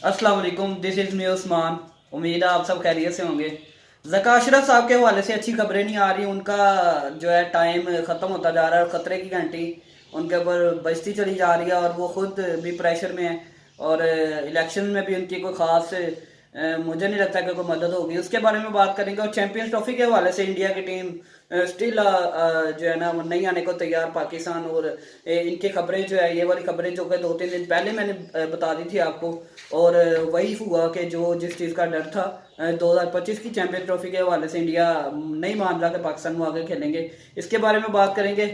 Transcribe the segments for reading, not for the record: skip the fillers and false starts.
अस्सलाम वालेकुम, this is me Usman. उम्मीद है आप सब खैरियत से होंगे। ज़का अशरफ साहब के हवाले से अच्छी खबरें नहीं आ रही। उनका जो है टाइम ख़त्म होता जा रहा है और ख़तरे की घंटी उनके ऊपर बजती चली जा रही है और वो ख़ुद भी प्रेशर में है। और इलेक्शन में भी उनकी कोई ख़ास मुझे नहीं लगता कि कोई मदद होगी। उसके बारे में बात करेंगे। और चैंपियंस ट्रॉफी के हवाले से इंडिया की टीम स्टिल जो है ना वो नहीं आने को तैयार पाकिस्तान। और इनकी खबरें जो है, ये वाली खबरें जो कि 2-3 दिन पहले मैंने बता दी थी आपको। और वही हुआ कि जो जिस चीज़ का डर था 2025 की चैंपियंस ट्रॉफी के हवाले से इंडिया नहीं मान रहा कि पाकिस्तान वो आगे खेलेंगे। इसके बारे में बात करेंगे।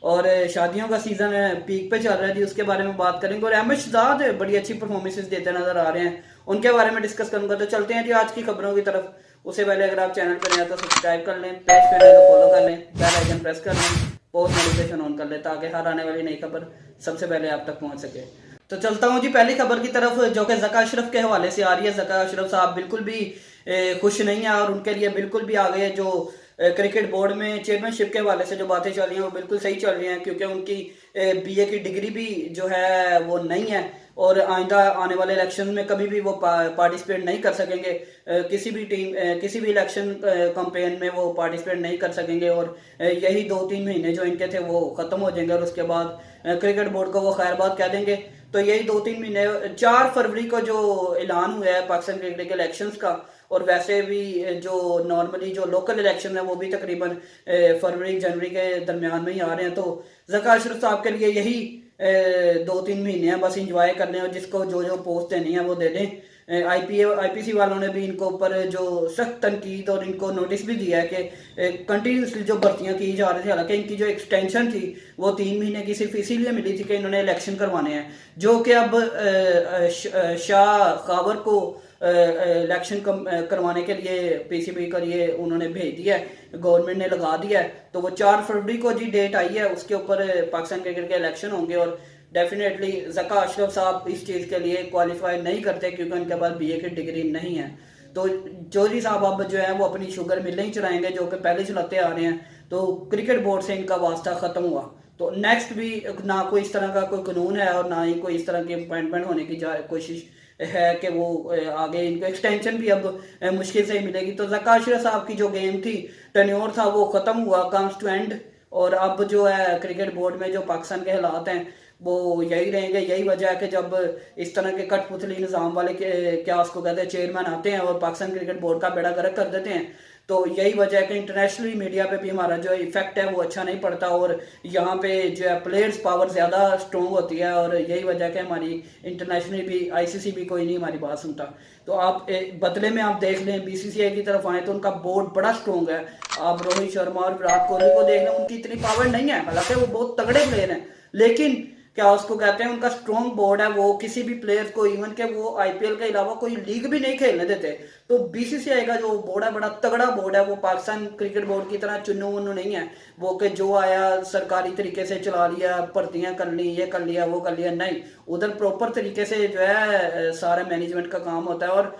और शादियों का सीज़न पीक पे चल रहा है जी, उसके बारे में बात करेंगे। और अहमद शहजाद बड़ी अच्छी परफॉर्मेंसेस देते नजर आ रहे हैं, उनके बारे में डिस्कस करूंगा। तो चलते हैं जी आज की खबरों की तरफ। उससे पहले अगर आप चैनल पर नए हैं तो सब्सक्राइब कर लें, पेज पे नए तो फॉलो कर लें, बेल आइकन प्रेस कर लें, पोस्ट नोटिफिकेशन ऑन कर लें ताकि हर आने वाली नई खबर सबसे पहले आप तक पहुंच सके। तो चलता हूं जी पहली खबर की तरफ, जो कि ज़का अशरफ के हवाले से आ रही है। ज़का अशरफ साहब बिल्कुल भी खुश नहीं है और उनके लिए बिल्कुल भी आगे जो क्रिकेट बोर्ड में चेयरमैनशिप के हवाले से जो बातें चल रही हैं वो बिल्कुल सही चल रही हैं, क्योंकि उनकी बीए की डिग्री भी जो है वो नहीं है और आइंदा आने वाले इलेक्शन में कभी भी वो पार्टिसिपेट नहीं कर सकेंगे। किसी भी टीम किसी भी इलेक्शन कैंपेन में वो पार्टिसिपेट नहीं कर सकेंगे। और यही 2-3 महीने जो इनके थे वो ख़त्म हो जाएंगे और उसके बाद क्रिकेट बोर्ड को वो खैरबाद कह देंगे। तो यही 2-3 महीने, 4 फरवरी को जो ऐलान हुआ है पाकिस्तान क्रिकेट के इलेक्शंस का, और वैसे भी जो नॉर्मली जो लोकल इलेक्शन है वो भी तकरीबन फरवरी जनवरी के दरमियान में ही आ रहे हैं। तो ज़का अशरफ साहब के लिए यही 2-3 महीने हैं, बस इंजॉय कर लें और जिसको जो जो पोस्ट देनी है वो दे दें। आईपीसी वालों ने भी इनको ऊपर जो सख्त तनकीद और इनको नोटिस भी दिया है कि कंटिन्यूसली जो भर्तियां की जा रही थी, हालांकि इनकी जो एक्सटेंशन थी वो 3 महीने की सिर्फ इसीलिए मिली थी कि इन्होंने इलेक्शन करवाने हैं, जो कि अब शाह खावर को इलेक्शन करवाने के लिए पीसीबी का ये उन्होंने भेज दिया है, गवर्नमेंट ने लगा दिया है। तो वो 4 फरवरी को जी डेट आई है, उसके ऊपर पाकिस्तान क्रिकेट के इलेक्शन होंगे। और डेफिनेटली ज़का अशरफ साहब इस चीज़ के लिए क्वालिफाई नहीं करते क्योंकि उनके पास बीए की डिग्री नहीं है। तो चौधरी साहब अब जो है वो अपनी शुगर मिलें ही चलाएंगे, जो कि पहले चलाते आ रहे हैं। तो क्रिकेट बोर्ड से इनका वास्ता ख़त्म हुआ। तो नेक्स्ट भी ना कोई इस तरह का कोई कानून है और ना ही कोई इस तरह की अपॉइंटमेंट होने की कोशिश है कि वो आगे इनको एक्सटेंशन भी अब मुश्किल से ही मिलेगी। तो ज़का अशरफ साहब की जो गेम थी, टेन्योर था, वो ख़त्म हुआ, कम्स टू एंड। और अब जो है क्रिकेट बोर्ड में जो पाकिस्तान के हालात हैं वो यही रहेंगे। यही वजह है कि जब इस तरह के कठपुतली निज़ाम वाले क्या उसको कहते हैं चेयरमैन आते हैं और पाकिस्तान क्रिकेट बोर्ड का बेड़ा गर्क कर देते हैं, तो यही वजह है कि इंटरनेशनली मीडिया पे भी हमारा जो इफेक्ट है वो अच्छा नहीं पड़ता और यहाँ पे जो है प्लेयर्स पावर ज़्यादा स्ट्रॉन्ग होती है। और यही वजह है कि हमारी इंटरनेशनली भी आईसीसी भी कोई नहीं हमारी बात सुनता। तो आप बदले में आप देख लें बीसीसीआई की तरफ आए तो उनका बोर्ड बड़ा स्ट्रॉन्ग है। आप रोहित शर्मा और विराट कोहली को देख लें, उनकी इतनी पावर नहीं है, हालांकि वो बहुत तगड़े प्लेयर हैं, लेकिन क्या उसको कहते हैं उनका स्ट्रॉन्ग बोर्ड है। वो किसी भी प्लेयर को, इवन के वो आईपीएल के अलावा कोई लीग भी नहीं खेलने देते। तो बीसीसीआई का जो बोर्ड है बड़ा तगड़ा बोर्ड है, वो पाकिस्तान क्रिकेट बोर्ड की तरह चुन्नू मुन्नू नहीं है वो कि जो आया सरकारी तरीके से चला लिया, भर्तियां कर ली, ये कर लिया, वो कर लिया। नहीं, उधर प्रॉपर तरीके से जो है सारा मैनेजमेंट का काम होता है। और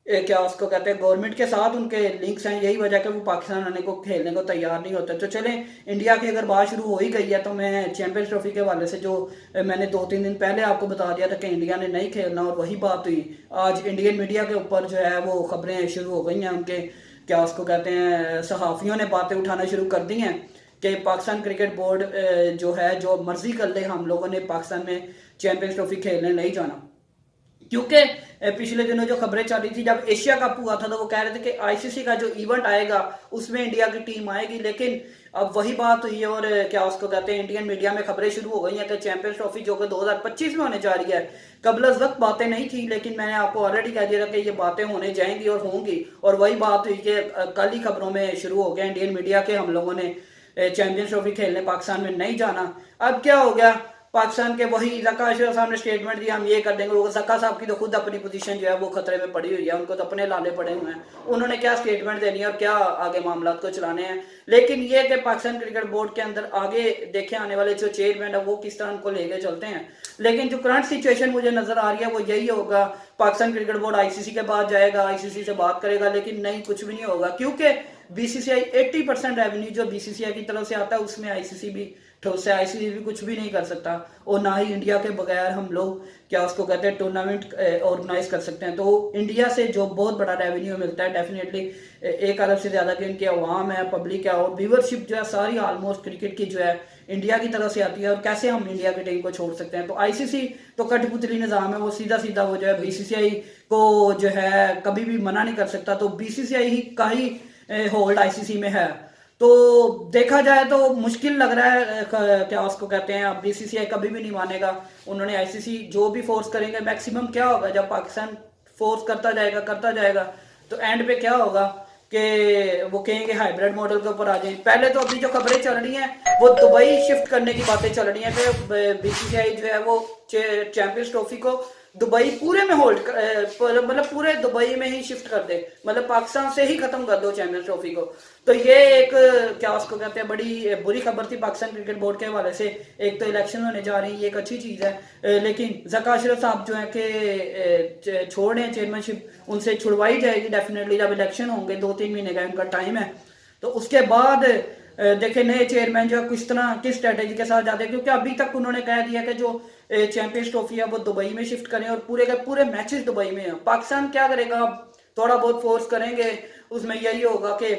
क्या उसको कहते हैं गवर्नमेंट के साथ उनके लिंक्स हैं, यही वजह कि वो पाकिस्तान आने को खेलने को तैयार नहीं होते। तो चलें, इंडिया की अगर बात शुरू हो ही गई है तो मैं चैंपियंस ट्रॉफी के हवाले से जो मैंने 2-3 दिन पहले आपको बता दिया था कि इंडिया ने नहीं खेलना और वही बात हुई। आज इंडियन मीडिया के ऊपर जो है वो खबरें शुरू हो गई हैं, उनके क्या उसको कहते हैं सहाफ़ियों ने बातें उठाना शुरू कर दी हैं कि पाकिस्तान क्रिकेट बोर्ड जो है जो मर्जी कर ले, हम लोगों ने पाकिस्तान में चैंपियंस ट्रॉफी खेलने नहीं जाना। क्योंकि पिछले दिनों जो खबरें चल रही थी, जब एशिया कप हुआ था तो वो कह रहे थे कि आईसीसी का जो इवेंट आएगा उसमें इंडिया की टीम आएगी, लेकिन अब वही बात हुई है। और क्या उसको कहते हैं इंडियन मीडिया में खबरें शुरू हो गई हैं कि चैंपियंस ट्रॉफी जो कि 2025 में होने जा रही है, कबल वक्त बातें नहीं थी, लेकिन मैंने आपको ऑलरेडी कह दिया था कि ये बातें होने जाएंगी और होंगी। और वही बात हुई कि कल ही खबरों में शुरू हो गया इंडियन मीडिया के हम लोगों ने चैंपियंस ट्रॉफी खेलने पाकिस्तान में नहीं जाना। अब क्या हो गया, पाकिस्तान के वही ज़का अशरफ साहब ने स्टेटमेंट दिया हम ये कर देंगे। वो ज़का साहब की तो खुद अपनी पोजीशन जो है वो खतरे में पड़ी हुई है, उनको तो अपने लाले पड़े हुए हैं, उन्होंने क्या स्टेटमेंट देनी है और क्या आगे मामला को चलाने हैं। लेकिन ये कि पाकिस्तान क्रिकेट बोर्ड के अंदर आगे देखे आने वाले जो चेयरमैन है वो किस तरह उनको लेके चलते हैं। लेकिन जो करंट सिचुएशन मुझे नजर आ रही है वो यही होगा, पाकिस्तान क्रिकेट बोर्ड आईसीसी के पास जाएगा, आईसीसी से बात करेगा, लेकिन नहीं, कुछ भी नहीं होगा, क्योंकि बीसीसीआई 80% रेवेन्यू जो बीसीसीआई की तरफ से आता है उसमें आईसीसी भी तो उससे आईसीसी भी कुछ भी नहीं कर सकता, और ना ही इंडिया के बगैर हम लोग क्या उसको कहते हैं टूर्नामेंट ऑर्गेनाइज कर सकते हैं। तो इंडिया से जो बहुत बड़ा रेवेन्यू मिलता है डेफिनेटली 1 अरब से ज़्यादा की उनकी अवाम है, पब्लिक है, और व्यूवरशिप जो है सारी ऑलमोस्ट क्रिकेट की जो है इंडिया की तरफ से आती है। और कैसे हम इंडिया की टीम को छोड़ सकते हैं? तो आईसीसी तो कठपुतली निज़ाम है, वो सीधा सीधा वो जो है बीसीसीआई को जो है कभी भी मना नहीं कर सकता। तो बीसीसीआई ही का ही होल्ड आईसीसी में है। तो देखा जाए तो मुश्किल लग रहा है, क्या उसको कहते हैं, अब बीसीसीआई कभी भी नहीं मानेगा। उन्होंने आईसीसी जो भी फोर्स करेंगे, मैक्सिमम क्या होगा जब पाकिस्तान फोर्स करता जाएगा तो एंड पे क्या होगा कि वो कहेंगे हाइब्रिड मॉडल के ऊपर आ जाए। पहले तो अभी जो खबरें चल रही हैं वो दुबई शिफ्ट करने की बातें चल रही हैं कि बीसीसीआई जो है वो चैंपियंस ट्रॉफी को दुबई पूरे में होल्ड मतलब पूरे दुबई में ही शिफ्ट कर दे, मतलब पाकिस्तान से ही खत्म कर दो चैंपियंस ट्रॉफी को। तो ये एक क्या उसको कहते हैं बड़ी बुरी खबर थी पाकिस्तान क्रिकेट बोर्ड के हवाले से। एक तो इलेक्शन होने जा रही है, ये एक अच्छी चीज़ है, लेकिन ज़का अशरफ साहब जो है कि छोड़ रहे हैं चेयरमैनशिप, उनसे छुड़वाई जाएगी डेफिनेटली जब इलेक्शन होंगे। 2-3 महीने का उनका टाइम है। तो उसके बाद देखे नए चेयरमैन जो है किस स्ट्रेटेजी के साथ जाते हैं, क्योंकि अभी तक उन्होंने कह दिया कि जो चैंपियंस ट्रॉफी है वो दुबई में शिफ्ट करें और पूरे के पूरे मैचेस दुबई में है। पाकिस्तान क्या करेगा? थोड़ा बहुत फोर्स करेंगे, उसमें यही होगा कि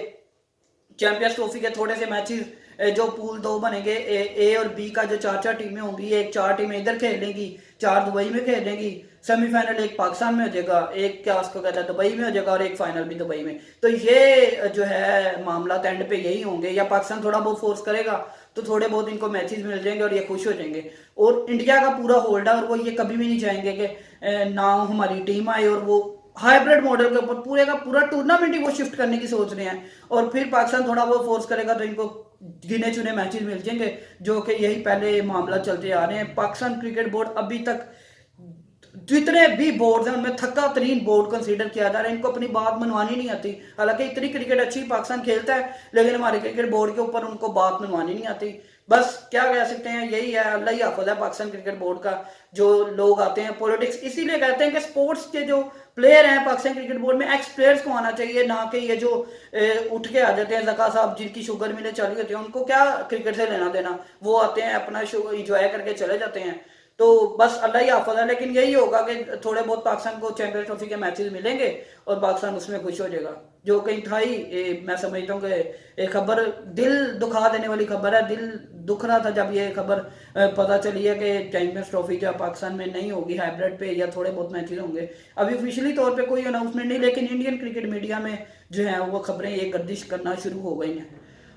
चैंपियंस ट्रॉफी के थोड़े से मैचेस जो पूल 2 बनेंगे, ए और बी का जो 4-4 टीमें होंगी, एक 4 टीमें इधर खेल लेंगी, 4 दुबई में खेल लेंगी। सेमीफाइनल एक पाकिस्तान में हो जाएगा, एक क्या उसको कहता है दुबई में हो जाएगा, और एक फाइनल भी दुबई में। तो ये जो है मामला एंड पे यही होंगे, या पाकिस्तान थोड़ा बहुत फोर्स करेगा तो थोड़े बहुत इनको मैचेस मिल जाएंगे और ये खुश हो जाएंगे। और इंडिया का पूरा होल्ड है और वो ये कभी भी नहीं चाहेंगे कि ना हमारी टीम आए, और वो हाइब्रिड मॉडल के ऊपर पूरे का पूरा टूर्नामेंट ही वो शिफ्ट करने की सोच रहे हैं। और फिर पाकिस्तान थोड़ा बहुत फोर्स करेगा तो इनको गिने चुने मैचेस मिल जाएंगे, जो कि यही पहले मामला चलते आ रहे हैं। पाकिस्तान क्रिकेट बोर्ड अभी तक जितने भी बोर्ड हैं उनमें थक्का तरीन बोर्ड कंसीडर किया जा रहा है। इनको अपनी बात मनवानी नहीं आती। हालांकि इतनी क्रिकेट अच्छी पाकिस्तान खेलता है, लेकिन हमारे क्रिकेट बोर्ड के ऊपर उनको बात मनवानी नहीं आती। बस क्या कह सकते हैं, यही है, अल्लाह ही हाफ़िज़ है पाकिस्तान क्रिकेट बोर्ड का। जो लोग आते हैं पॉलिटिक्स, इसीलिए कहते हैं कि स्पोर्ट्स के जो प्लेयर हैं पाकिस्तान क्रिकेट बोर्ड में एक्स प्लेयर्स को आना चाहिए, ना कि ये जो उठ के आ जाते हैं ज़का साहब जिनकी शुगर मिलें चली होती है, उनको क्या क्रिकेट से लेना देना। वो आते हैं अपना शो इंजॉय करके चले जाते हैं। तो बस अल्लाह ही हाफ़िज़ है। लेकिन यही होगा कि थोड़े बहुत पाकिस्तान को चैंपियंस ट्रॉफी के मैचेस मिलेंगे और पाकिस्तान उसमें खुश हो जाएगा, जो कहीं था ही। मैं समझता हूँ कि एक खबर दिल दुखा देने वाली खबर है। दिल दुख रहा था जब ये खबर पता चली है कि चैंपियंस ट्रॉफी जो पाकिस्तान में नहीं होगी, हाइब्रिड पे या थोड़े बहुत मैचेस होंगे। अभी ऑफिशियली तौर पे कोई अनाउंसमेंट नहीं, लेकिन इंडियन क्रिकेट मीडिया में जो है वो खबरें ये गर्दिश करना शुरू हो गई हैं।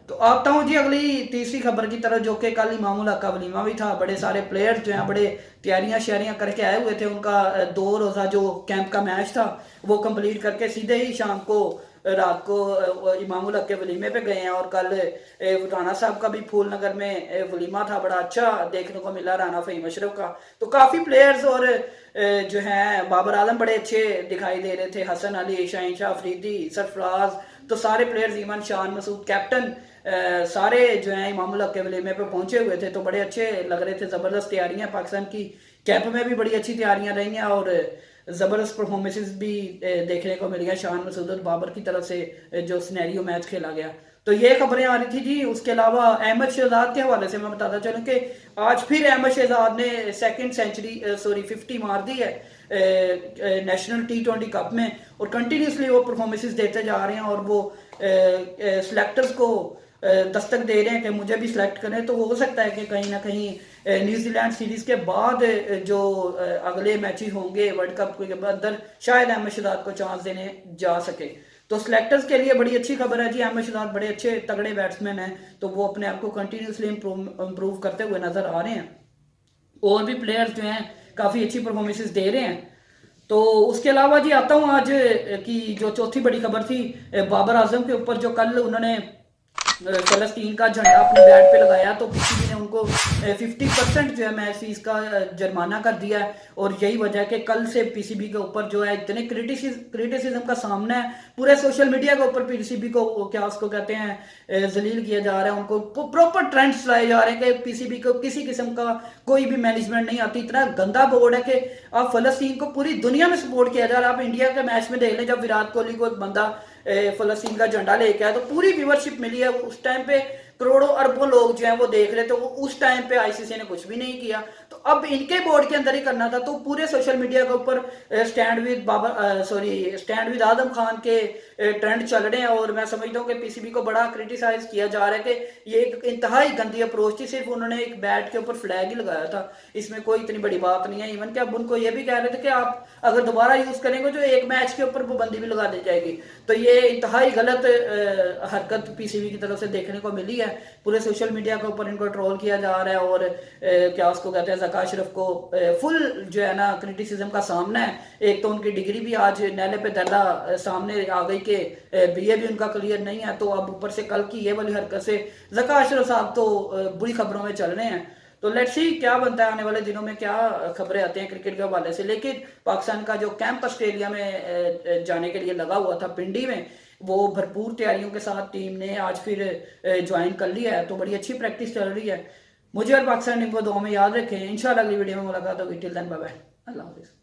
तो आता हूँ जी अगली तीसरी खबर की तरफ, जो कि कल इमामुल हक का वलीमा भी था। बड़े सारे प्लेयर्स जो हैं बड़े तैयारियां शैरियां करके आए हुए थे। उनका 2 रोज़ा जो कैंप का मैच था वो कंप्लीट करके सीधे ही शाम को रात को इमामुल हक के वलीमे पे गए हैं। और कल राना साहब का भी फूल नगर में वलीमा था, बड़ा अच्छा देखने को मिला राना फ़हीम अशरफ का। तो काफ़ी प्लेयर्स और जो हैं बाबर आलम बड़े अच्छे दिखाई दे रहे थे, हसन अली, शाहीन शाह अफरीदी, सरफराज, तो सारे प्लेयर्स, ईमान शान मसूद कैप्टन, सारे जो हैं इमामुल हक के वलीमे पे पहुंचे हुए थे। तो बड़े अच्छे लग रहे थे। ज़बरदस्त तैयारियां पाकिस्तान की कैंप में भी बड़ी अच्छी तैयारियां रही हैं और ज़बरदस्त परफॉर्मेंसेस भी देखने को मिली हैं शान मसूद और बाबर की तरफ से जो सिनेरियो मैच खेला गया। तो ये खबरें आ रही थी जी। उसके अलावा अहमद शहजाद के हवाले से मैं बताता चलूँ कि आज फिर अहमद शहजाद ने सेकंड सेंचुरी 50 मार दी है नेशनल T20 कप में, और कंटिन्यूसली वो परफॉर्मेंसेस देते जा रहे हैं। और वो सिलेक्टर्स को दस्तक दे रहे हैं कि मुझे भी सिलेक्ट करें। तो हो सकता है कि कहीं ना कहीं न्यूजीलैंड सीरीज़ के बाद जो अगले मैचेस होंगे वर्ल्ड कप के अंदर, शायद अहमद शहजाद को चांस देने जा सके। तो सिलेक्टर्स के लिए बड़ी अच्छी खबर है जी। अहमद शहजाद बड़े अच्छे तगड़े बैट्समैन हैं, तो वो अपने आप को कंटिन्यूसली इम्प्रूव करते हुए नजर आ रहे हैं। और भी प्लेयर्स जो हैं काफ़ी अच्छी परफॉर्मेंसेस दे रहे हैं। तो उसके अलावा जी आता हूँ आज की जो चौथी बड़ी खबर थी बाबर आजम के ऊपर, जो कल उन्होंने फलस्तीन का झंडा अपने बैट पे लगाया। तो पीसीबी ने उनको 50% जो है मैच फीस का जुर्माना कर दिया है। और यही वजह है कि कल से पीसीबी के ऊपर जो है इतने क्रिटिसिज्म का सामना है। पूरे सोशल मीडिया के ऊपर पीसीबी को क्या उसको कहते हैं जलील किया जा रहा है। उनको प्रॉपर ट्रेंड्स लाए जा रहे हैं कि पीसीबी को किसी किस्म का कोई भी मैनेजमेंट नहीं आती। इतना गंदा बोर्ड है कि आप फलस्तीन को पूरी दुनिया में सपोर्ट किया जा रहा है। आप इंडिया के मैच में देख लें, जब विराट कोहली को एक बंदा फलस्तीन का झंडा लेके आया, तो पूरी व्यूवरशिप मिली है। उस टाइम पे करोड़ों अरबों लोग जो हैं वो देख रहे थे, वो उस टाइम पे आईसीसी ने कुछ भी नहीं किया। तो अब इनके बोर्ड के अंदर ही करना था, तो पूरे सोशल मीडिया के ऊपर स्टैंड विद आदम खान के ट्रेंड चल रहे हैं। और मैं समझता हूँ कि पीसीबी को बड़ा क्रिटिसाइज किया जा रहा है कि ये एक इंतहाई गंदी अप्रोच थी, सिर्फ उन्होंने एक बैट के ऊपर फ्लैग ही लगाया था, इसमें कोई इतनी बड़ी बात नहीं है। इवन कि अब उनको ये भी कह रहे थे कि आप अगर दोबारा यूज करेंगे जो एक मैच के ऊपर पाबंदी भी लगा दी जाएगी। तो ये इंतहाई गलत हरकत पीसीबी की तरफ से देखने को मिली है। पूरे सोशल मीडिया के ऊपर इनको ट्रोल किया जा रहा है, और क्या उसको कहते हैं, ज़का अशरफ को फुल जो है ना क्रिटिसिज्म का सामना है। एक तो उनकी डिग्री भी आज नैले पे दल्ला सामने आ गई कि बीए भी उनका क्लियर नहीं है, तो अब ऊपर से कल की ये वाली हरकत से ज़का अशरफ साहब तो बुरी खबरों में चल रहे हैं। तो लेट्स सी क्या बनता है आने वाले दिनों में, क्या खबरें आती हैं क्रिकेट के हवाले से। लेकिन पाकिस्तान का जो कैंप ऑस्ट्रेलिया में जाने के लिए लगा हुआ था पिंडी में, वो भरपूर तैयारियों के साथ टीम ने आज फिर ज्वाइन कर लिया है, तो बड़ी अच्छी प्रैक्टिस चल रही है। मुझे और पाकिस्तान टीम को दुआ में याद रखें। इंशाल्लाह अगली वीडियो में मुलाकात होगी। टिल देन बाय बाय, अल्लाह हाफिज़।